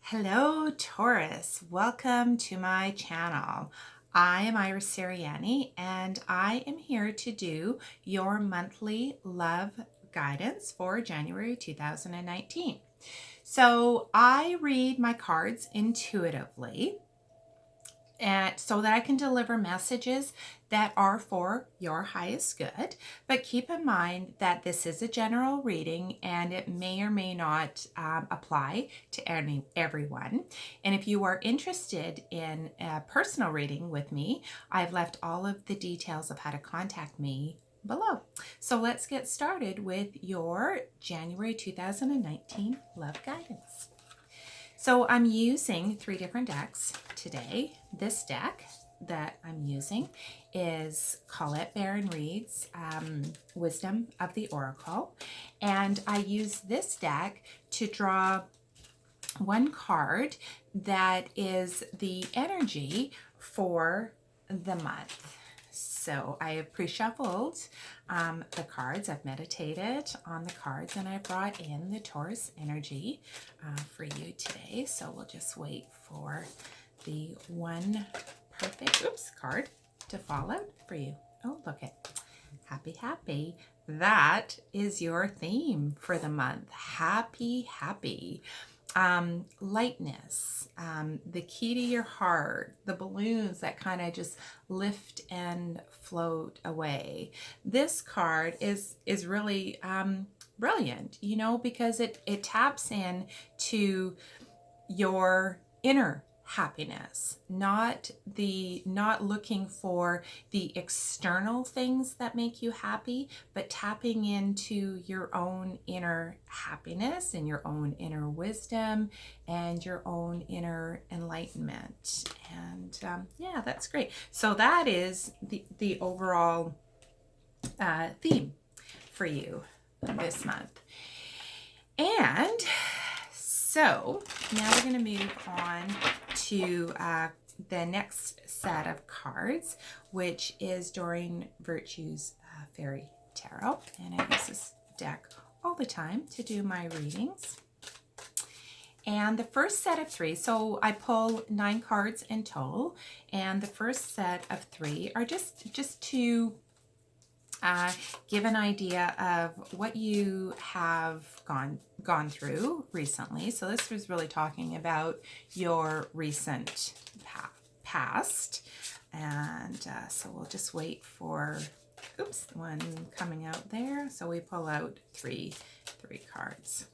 Hello, Taurus. Welcome to my channel. I am Iris Siriani, and I am here to do your monthly love guidance for January 2019. So I read my cards intuitively, and so that I can deliver messages that are for your highest good. But keep in mind that this is a general reading and it may or may not apply to everyone. And if you are interested in a personal reading with me, I've left all of the details of how to contact me below. So let's get started with your January 2019 love guidance. So I'm using 3 different decks today. This deck that I'm using is Colette Baron Reed's Wisdom of the Oracle. And I use this deck to draw one card that is the energy for the month. So I have pre-shuffled the cards. I've meditated on the cards and I brought in the Taurus energy for you today. So we'll just wait for the one perfect card to fall out for you. Oh, look it. Happy, happy. That is your theme for the month. Happy, happy. Lightness, the key to your heart, the balloons that kind of just lift and float away. This card is really brilliant, you know, because it taps in to your inner happiness, not looking for the external things that make you happy, but tapping into your own inner happiness and your own inner wisdom and your own inner enlightenment. And yeah, that's great. So that is the overall theme for you this month. And so now we're going to move on to the next set of cards, which is Doreen Virtue's Fairy Tarot. And I use this deck all the time to do my readings. And the first set of 3, so I pull 9 cards in total, and the first set of 3 are just to give an idea of what you have gone through recently. So this was really talking about your recent past. And so we'll just wait for, one coming out there. So we pull out three cards.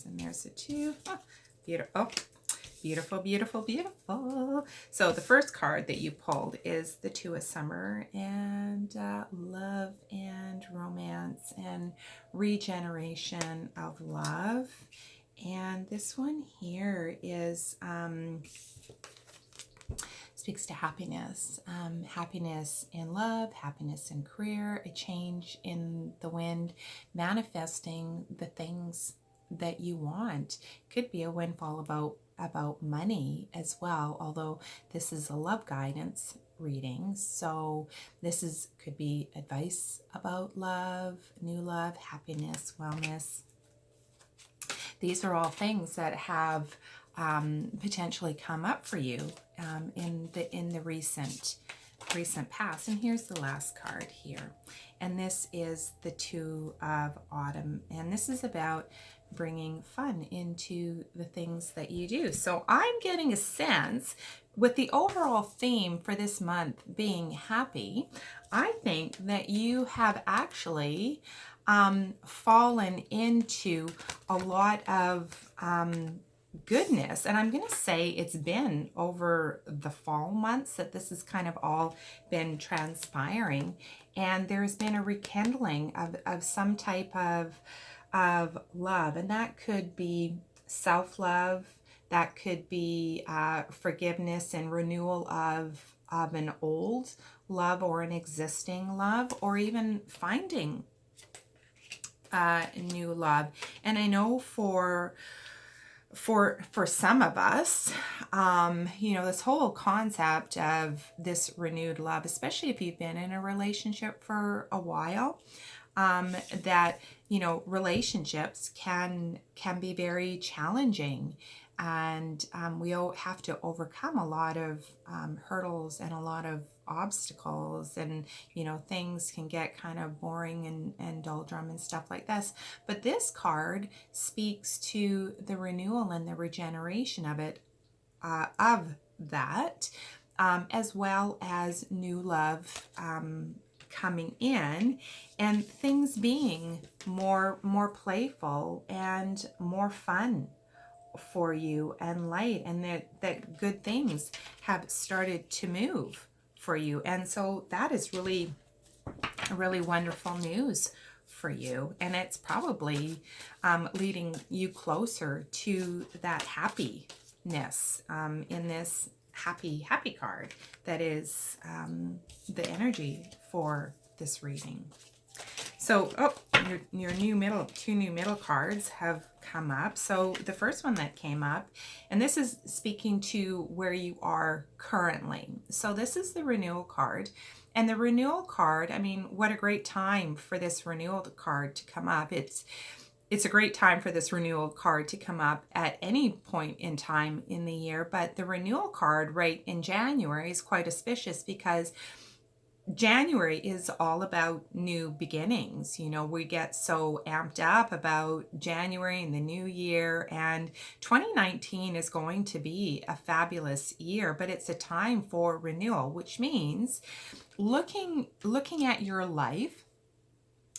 And there's the 2. Oh, beautiful. Beautiful, beautiful, beautiful. So the first card that you pulled is the 2 of Summer, and love and romance and regeneration of love. And this one here is speaks to happiness, happiness in love, happiness in career, a change in the wind, manifesting the things that you want. Could be a windfall about money as well, although this is a love guidance reading. So this could be advice about love, new love, happiness, wellness. These are all things that have potentially come up for you in the recent past. And here's the last card here. And this is the 2 of Autumn. And this is about bringing fun into the things that you do. So I'm getting a sense with the overall theme for this month being happy, I think that you have actually fallen into a lot of goodness. And I'm going to say it's been over the fall months that this has kind of all been transpiring. And there's been a rekindling of some type of love. And that could be self-love. That could be forgiveness and renewal of an old love or an existing love, or even finding new love. And I know for some of us, you know, this whole concept of this renewed love, especially if you've been in a relationship for a while, that, you know, relationships can be very challenging And we have to overcome a lot of hurdles and a lot of obstacles, and things can get kind of boring and doldrum and stuff like this. But this card speaks to the renewal and the regeneration of it, of that, as well as new love coming in, and things being more playful and more fun for you, and light, and that good things have started to move for you. And so that is really wonderful news for you, and it's probably leading you closer to that happiness in this happy card that is the energy for this reading. So, your two new middle cards have come up. So the first one that came up, and this is speaking to where you are currently. So this is the renewal card. And the renewal card, I mean, what a great time for this renewal card to come up. It's a great time for this renewal card to come up at any point in time in the year. But the renewal card right in January is quite auspicious, because January is all about new beginnings. We get so amped up about January and the new year, and 2019 is going to be a fabulous year, but it's a time for renewal, which means looking at your life,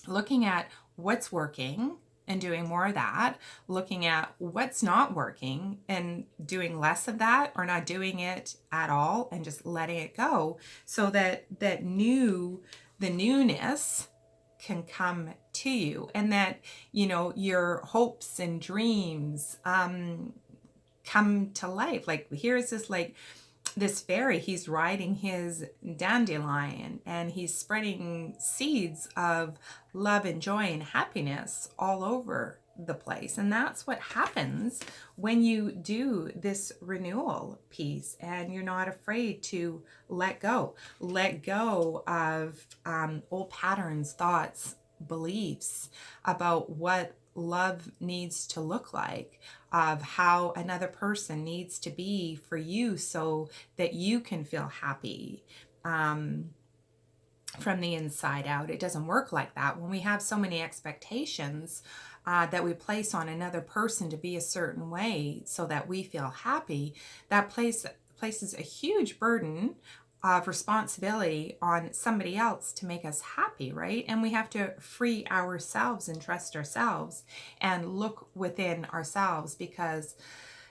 looking at what's working and doing more of that, looking at what's not working and doing less of that, or not doing it at all and just letting it go, so that the newness can come to you, and that your hopes and dreams come to life. Like, here's this fairy, he's riding his dandelion, and he's spreading seeds of love and joy and happiness all over the place. And that's what happens when you do this renewal piece, and you're not afraid to let go of old patterns, thoughts, beliefs about what love needs to look like, of how another person needs to be for you, so that you can feel happy from the inside out. It doesn't work like that. When we have so many expectations that we place on another person to be a certain way so that we feel happy, that places a huge burden of responsibility on somebody else to make us happy, right? And we have to free ourselves and trust ourselves and look within ourselves, because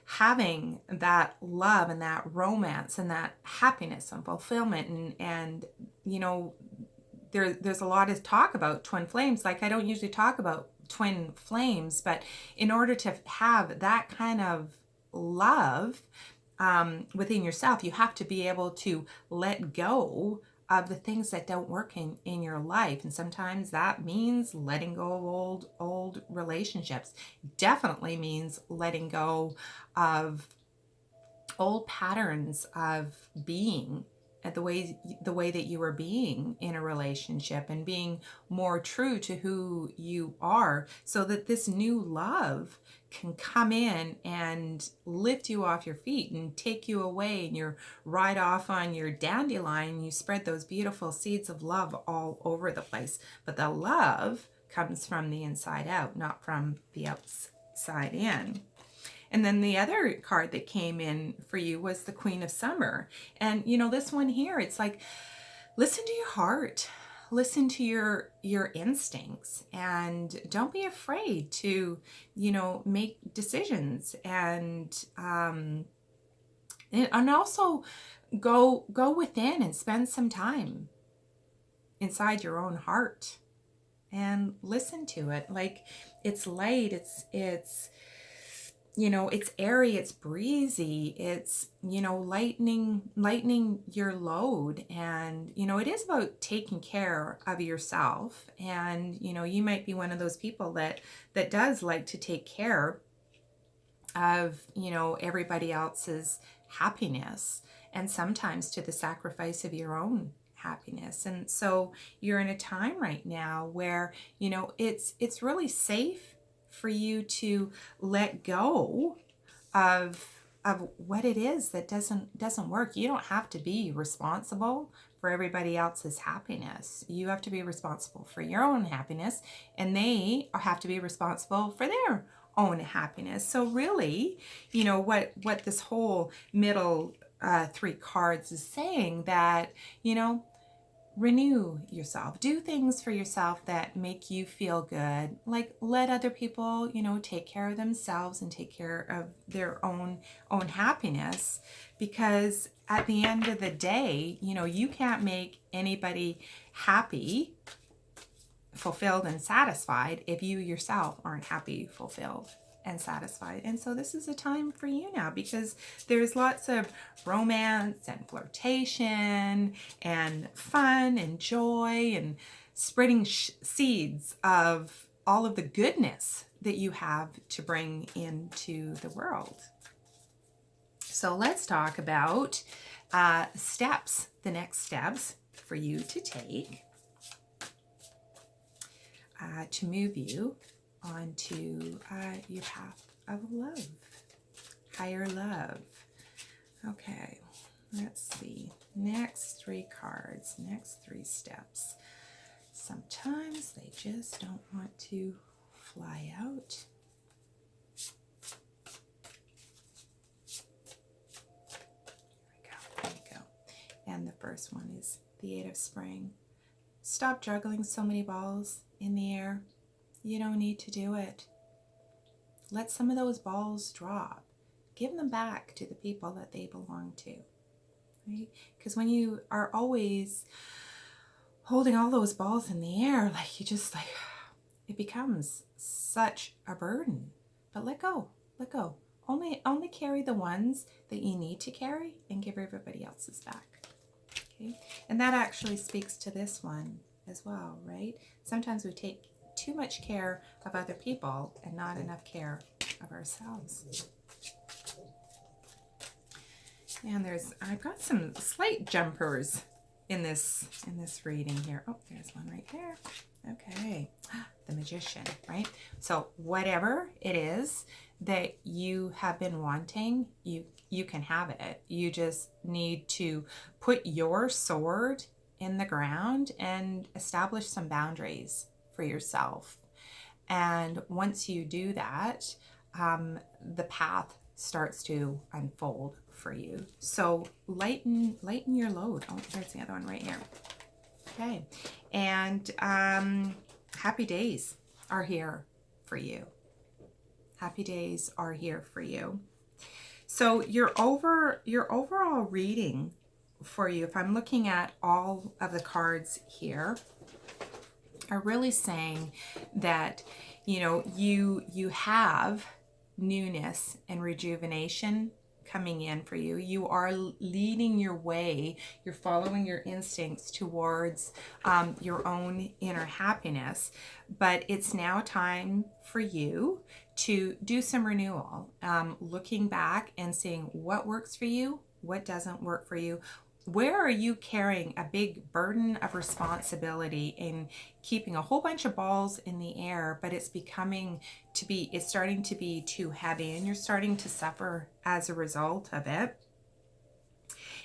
having that love and that romance and that happiness and fulfillment, and there's a lot of talk about twin flames. Like, I don't usually talk about twin flames, but in order to have that kind of love within yourself, you have to be able to let go of the things that don't work in your life. And sometimes that means letting go of old relationships. Definitely means letting go of old patterns of being, at the way that you are being in a relationship, and being more true to who you are, so that this new love can come in and lift you off your feet and take you away, and you're right off on your dandelion. You spread those beautiful seeds of love all over the place. But the love comes from the inside out, not from the outside in. And then the other card that came in for you was the Queen of Summer. And this one here, it's like, listen to your heart, listen to your instincts, and don't be afraid to make decisions, and also go within and spend some time inside your own heart and listen to it. Like, it's light, it's it's airy, it's breezy, it's lightening your load. And it is about taking care of yourself. And you might be one of those people that does like to take care of everybody else's happiness, and sometimes to the sacrifice of your own happiness. And so you're in a time right now where it's really safe for you to let go of what it is that doesn't work. You don't have to be responsible for everybody else's happiness. You have to be responsible for your own happiness, and they have to be responsible for their own happiness. So really, you know, what this whole middle three cards is saying, that, you know, renew yourself, do things for yourself that make you feel good, like let other people, you know, take care of themselves and take care of their own happiness, because at the end of the day, you know, you can't make anybody happy, fulfilled and satisfied if you yourself aren't happy, fulfilled and satisfied. And so this is a time for you now, because there's lots of romance and flirtation and fun and joy and spreading seeds of all of the goodness that you have to bring into the world. So let's talk about steps, the next steps for you to take to move you onto your path of love, higher love. Okay, let's see. Next three cards, next three steps. Sometimes they just don't want to fly out. There we go. And the first one is the Eight of Spring. Stop juggling so many balls in the air. You don't need to do it. Let some of those balls drop. Give them back to the people that they belong to. Right? Because when you are always holding all those balls in the air, like, you just like, it becomes such a burden. But let go. Let go. Only carry the ones that you need to carry, and give everybody else's back. Okay? And that actually speaks to this one as well, right? Sometimes we take too much care of other people and not enough care of ourselves. And I've got some slight jumpers in this reading here. Oh, there's one right there. Okay, the Magician, right? So whatever it is that you have been wanting, you can have it. You just need to put your sword in the ground and establish some boundaries for yourself. And once you do that, the path starts to unfold for you. So lighten your load. Oh, there's the other one right here. Okay. And happy days are here for you. Happy days are here for you. So your overall reading for you, if I'm looking at all of the cards here, are really saying that, you know, you have newness and rejuvenation coming in for you. You are leading your way. You're following your instincts towards your own inner happiness. But it's now time for you to do some renewal, looking back and seeing what works for you, what doesn't work for you. Where are you carrying a big burden of responsibility in keeping a whole bunch of balls in the air, but it's starting to be too heavy, and you're starting to suffer as a result of it?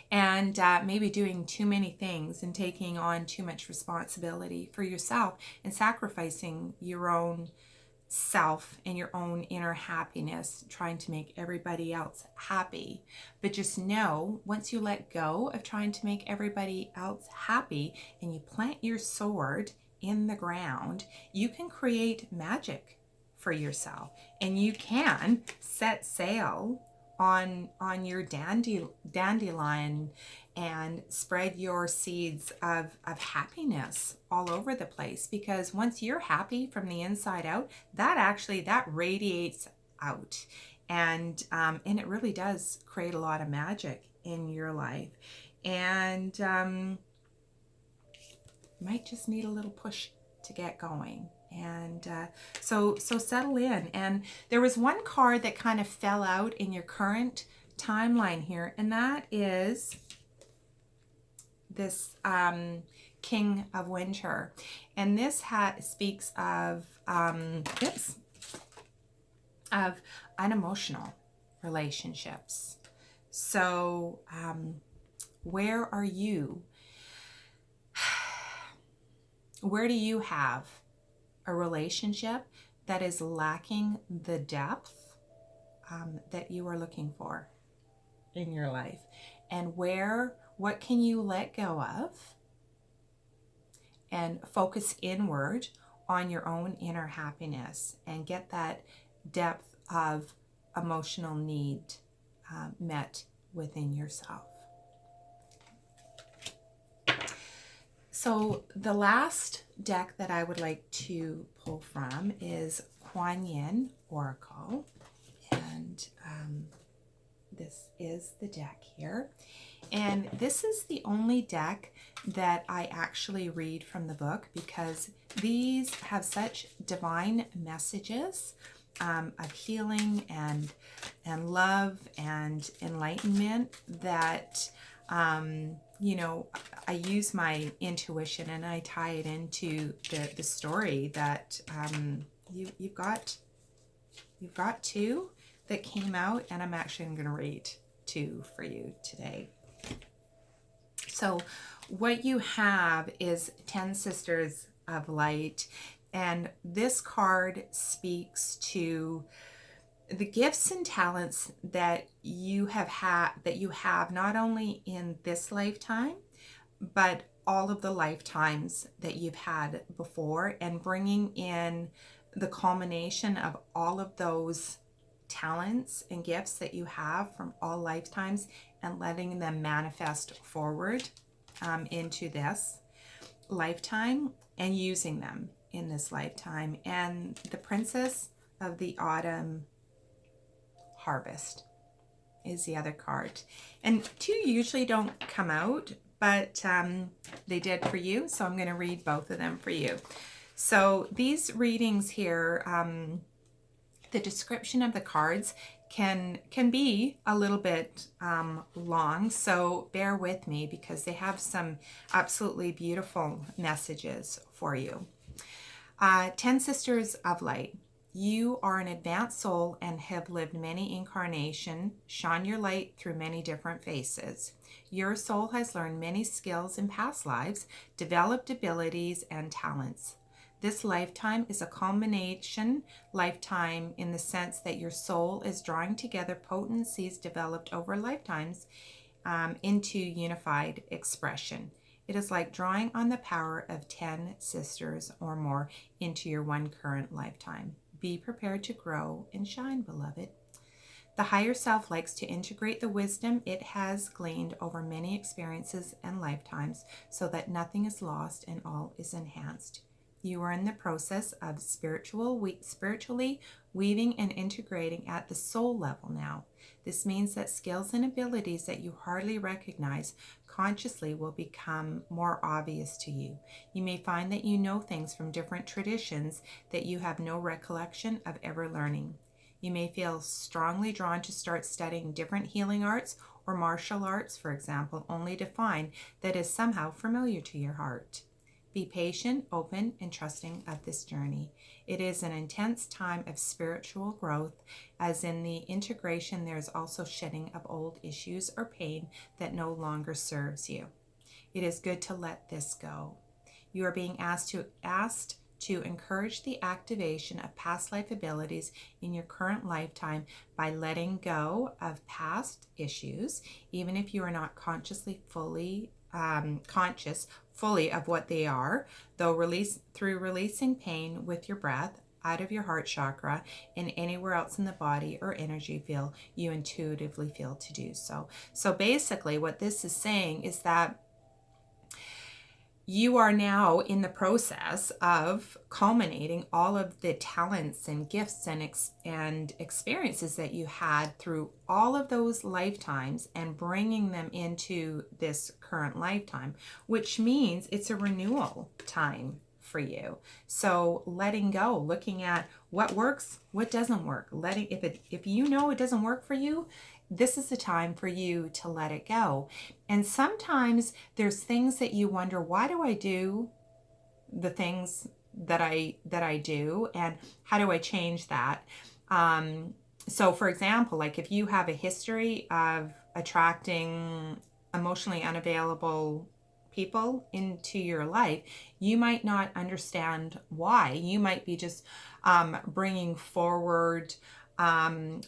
And maybe doing too many things and taking on too much responsibility for yourself and sacrificing your own self and your own inner happiness, trying to make everybody else happy. But just know, once you let go of trying to make everybody else happy and you plant your sword in the ground, you can create magic for yourself, and you can set sail on your dandelion and spread your seeds of happiness all over the place. Because once you're happy from the inside out, that radiates out, and it really does create a lot of magic in your life. And might just need a little push to get going. And so settle in. And there was one card that kind of fell out in your current timeline here, and that is this King of Winter. And this speaks of unemotional. relationships. So, where are you? Where do you have a relationship that is lacking the depth that you are looking for in your life? And what can you let go of and focus inward on your own inner happiness and get that depth of emotional need met within yourself. So the last deck that I would like to pull from is Kuan Yin Oracle, and this is the deck here. And this is the only deck that I actually read from the book because these have such divine messages of healing and love and enlightenment that you know, I use my intuition and I tie it into the story that you've got two that came out, and I'm actually going to read two for you today. So what you have is 10 Sisters of Light, and this card speaks to the gifts and talents that you have not only in this lifetime, but all of the lifetimes that you've had before, and bringing in the culmination of all of those talents and gifts that you have from all lifetimes and letting them manifest forward into this lifetime and using them in this lifetime. And the Princess of the Autumn Harvest is the other card. And two usually don't come out, but they did for you, so I'm going to read both of them for you. So these readings here, the description of the cards can be a little bit long, so bear with me because they have some absolutely beautiful messages for you. 10 Sisters of Light. You are an advanced soul and have lived many incarnations, shone your light through many different faces. Your soul has learned many skills in past lives, developed abilities and talents. This lifetime is a culmination lifetime in the sense that your soul is drawing together potencies developed over lifetimes into unified expression. It is like drawing on the power of 10 sisters or more into your one current lifetime. Be prepared to grow and shine, beloved. The higher self likes to integrate the wisdom it has gleaned over many experiences and lifetimes so that nothing is lost and all is enhanced. You are in the process of spiritually weaving and integrating at the soul level now. This means that skills and abilities that you hardly recognize consciously will become more obvious to you. You may find that you know things from different traditions that you have no recollection of ever learning. You may feel strongly drawn to start studying different healing arts or martial arts, for example, only to find that is somehow familiar to your heart. Be patient, open, and trusting of this journey. It is an intense time of spiritual growth, as in the integration there is also shedding of old issues or pain that no longer serves you. It is good to let this go. You are being asked to encourage the activation of past life abilities in your current lifetime by letting go of past issues, even if you are not conscious fully of what they are, though releasing pain with your breath out of your heart chakra and anywhere else in the body or energy field you intuitively feel to do so. So basically what this is saying is that you are now in the process of culminating all of the talents and gifts and experiences that you had through all of those lifetimes and bringing them into this current lifetime, which means it's a renewal time for you. So letting go, looking at what works, what doesn't work, if you know it doesn't work for you, this is the time for you to let it go. And sometimes there's things that you wonder, why do I do the things that I do, and how do I change that? So for example, like if you have a history of attracting emotionally unavailable people into your life, you might not understand why. You might be just bringing forward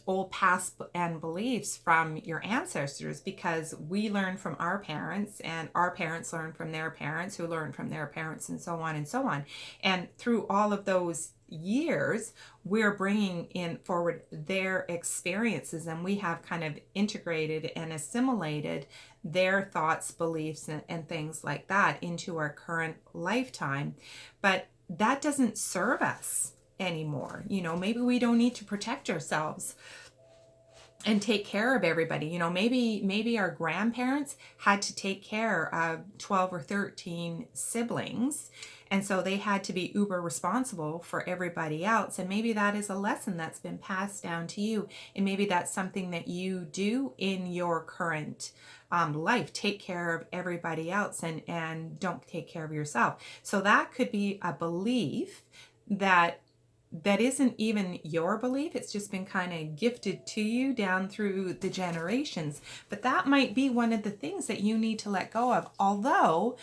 old past and beliefs from your ancestors, because we learn from our parents and our parents learn from their parents who learned from their parents, and so on and so on. And through all of those years, we're bringing in forward their experiences, and we have kind of integrated and assimilated their thoughts, beliefs, and things like that into our current lifetime. But that doesn't serve us anymore. Maybe we don't need to protect ourselves and take care of everybody. Maybe our grandparents had to take care of 12 or 13 siblings, and so they had to be uber responsible for everybody else. And maybe that is a lesson that's been passed down to you, and maybe that's something that you do in your current life. Take care of everybody else and don't take care of yourself. So that could be a belief that isn't even your belief. It's just been kind of gifted to you down through the generations. But that might be one of the things that you need to let go of, although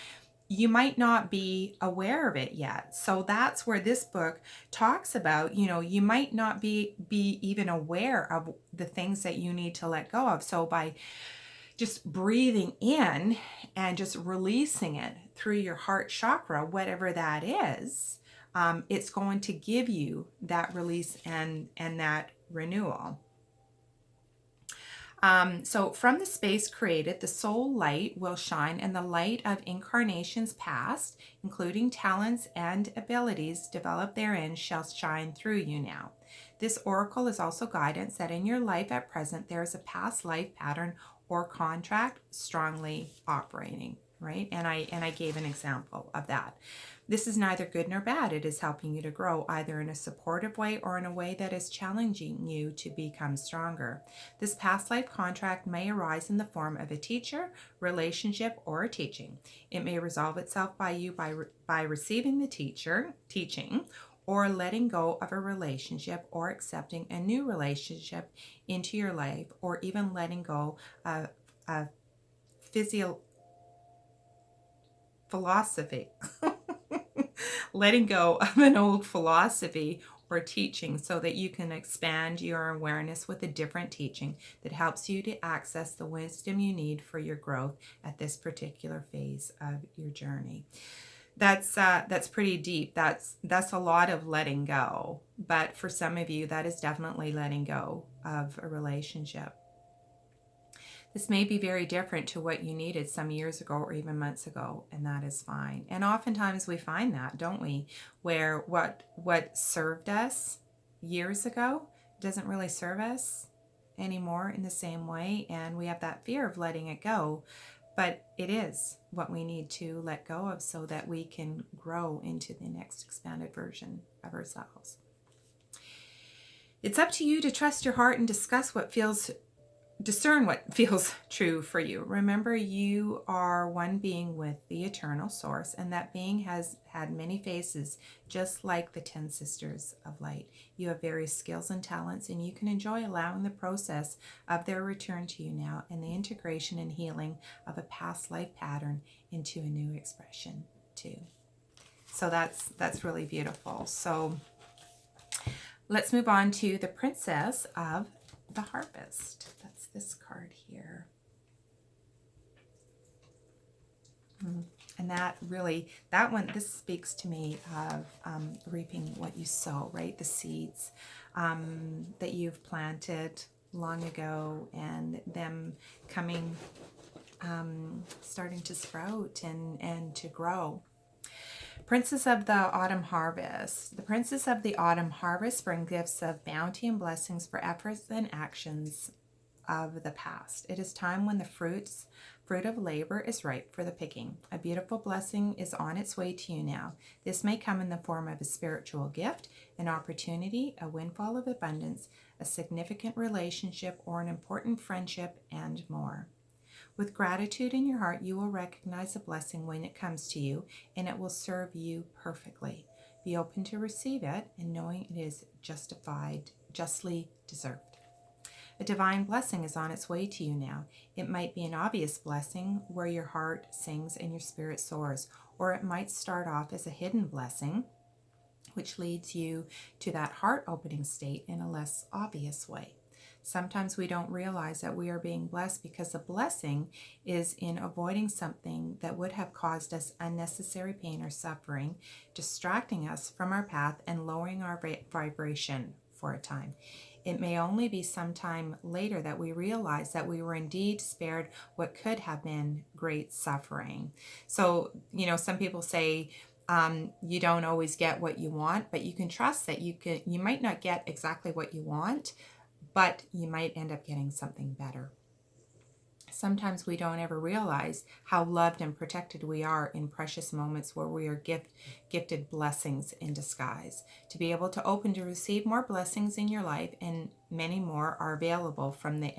you might not be aware of it yet. So that's where this book talks about, you might not be even aware of the things that you need to let go of. So by just breathing in and just releasing it through your heart chakra, whatever that is, it's going to give you that release and that renewal. So from the space created, the soul light will shine, and the light of incarnations past, including talents and abilities developed therein, shall shine through you now. This oracle is also guidance that in your life at present there is a past life pattern or contract strongly operating, right? And I gave an example of that. This is neither good nor bad. It is helping you to grow either in a supportive way or in a way that is challenging you to become stronger. This past life contract may arise in the form of a teacher, relationship, or a teaching. It may resolve itself by you by receiving the teaching, or letting go of a relationship, or accepting a new relationship into your life, or even letting go of a philosophy. Letting go of an old philosophy or teaching so that you can expand your awareness with a different teaching that helps you to access the wisdom you need for your growth at this particular phase of your journey. That's pretty deep. That's a lot of letting go. But for some of you, that is definitely letting go of a relationship. This may be very different to what you needed some years ago or even months ago, and that is fine. And oftentimes we find that, don't we, where what served us years ago doesn't really serve us anymore in the same way, and we have that fear of letting it go. But it is what we need to let go of so that we can grow into the next expanded version of ourselves. It's up to you to trust your heart and discern what feels true for you. Remember, you are one being with the eternal source, and that being has had many faces, just like the 10 sisters of light. You have various skills and talents, and you can enjoy allowing the process of their return to you now and the integration and healing of a past life pattern into a new expression too. So that's really beautiful. So let's move on to the Princess of the Harvest. That's this card here. And this speaks to me of reaping what you sow, right? The seeds that you've planted long ago, and them coming, starting to sprout and to grow. Princess of the Autumn Harvest. The Princess of the Autumn Harvest bring gifts of bounty and blessings for efforts and actions of the past. It is time when the fruit of labor is ripe for the picking. A beautiful blessing is on its way to you now. This may come in the form of a spiritual gift, an opportunity, a windfall of abundance, a significant relationship, or an important friendship, and more. With gratitude in your heart, you will recognize the blessing when it comes to you, and it will serve you perfectly. Be open to receive it, and knowing it is justly deserved. A divine blessing is on its way to you now. It might be an obvious blessing where your heart sings and your spirit soars, or it might start off as a hidden blessing, which leads you to that heart opening state in a less obvious way. Sometimes we don't realize that we are being blessed because the blessing is in avoiding something that would have caused us unnecessary pain or suffering, distracting us from our path and lowering our vibration for a time. It may only be sometime later that we realize that we were indeed spared what could have been great suffering. So, some people say, you don't always get what you want, but you can trust that you might not get exactly what you want, but you might end up getting something better. Sometimes we don't ever realize how loved and protected we are in precious moments where we are gifted blessings in disguise. To be able to open to receive more blessings in your life, and many more are available from the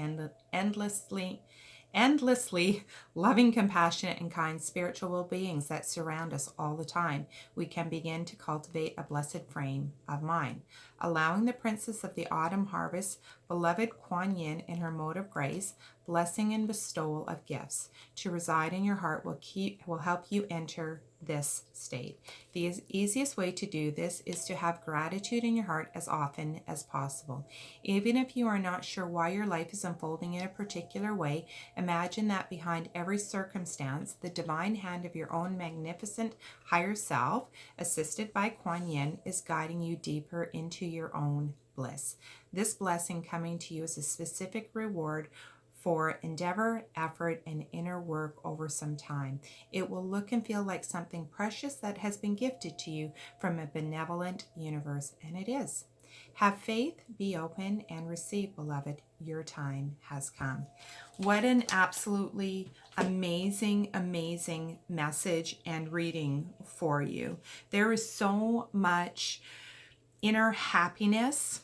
endlessly loving, compassionate, and kind spiritual beings that surround us all the time, we can begin to cultivate a blessed frame of mind. Allowing the Princess of the Autumn Harvest, beloved Kuan Yin, in her mode of grace, blessing and bestowal of gifts, to reside in your heart will help you enter this state. The easiest way to do this is to have gratitude in your heart as often as possible. Even if you are not sure why your life is unfolding in a particular way, imagine that behind every circumstance, the divine hand of your own magnificent higher self, assisted by Kuan Yin, is guiding you deeper into your own bliss. This blessing coming to you is a specific reward for endeavor, effort, and inner work over some time. It will look and feel like something precious that has been gifted to you from a benevolent universe, and it is. Have faith, be open, and receive, beloved. Your time has come. What an absolutely amazing, amazing message and reading for you. There is so much inner happiness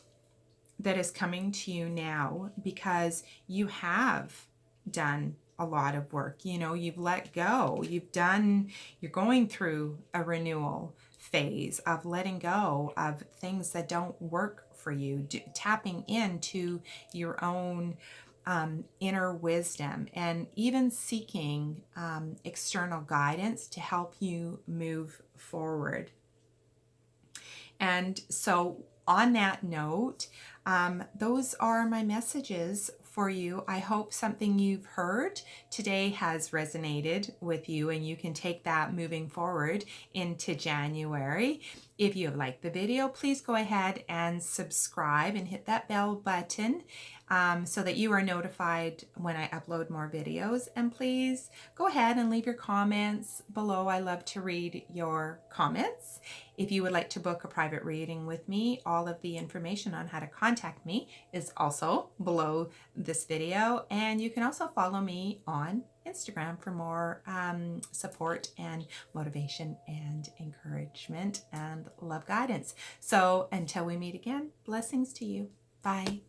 that is coming to you now because you have done a lot of work. You've let go. You're going through a renewal phase of letting go of things that don't work for you, tapping into your own inner wisdom, and even seeking external guidance to help you move forward. And so on that note, those are my messages for you. I hope something you've heard today has resonated with you, and you can take that moving forward into January. If you have liked the video, please go ahead and subscribe and hit that bell button so that you are notified when I upload more videos. And please go ahead and leave your comments below. I love to read your comments. If you would like to book a private reading with me, all of the information on how to contact me is also below this video. And you can also follow me on Instagram for more support and motivation and encouragement and love guidance. So until we meet again, blessings to you. Bye.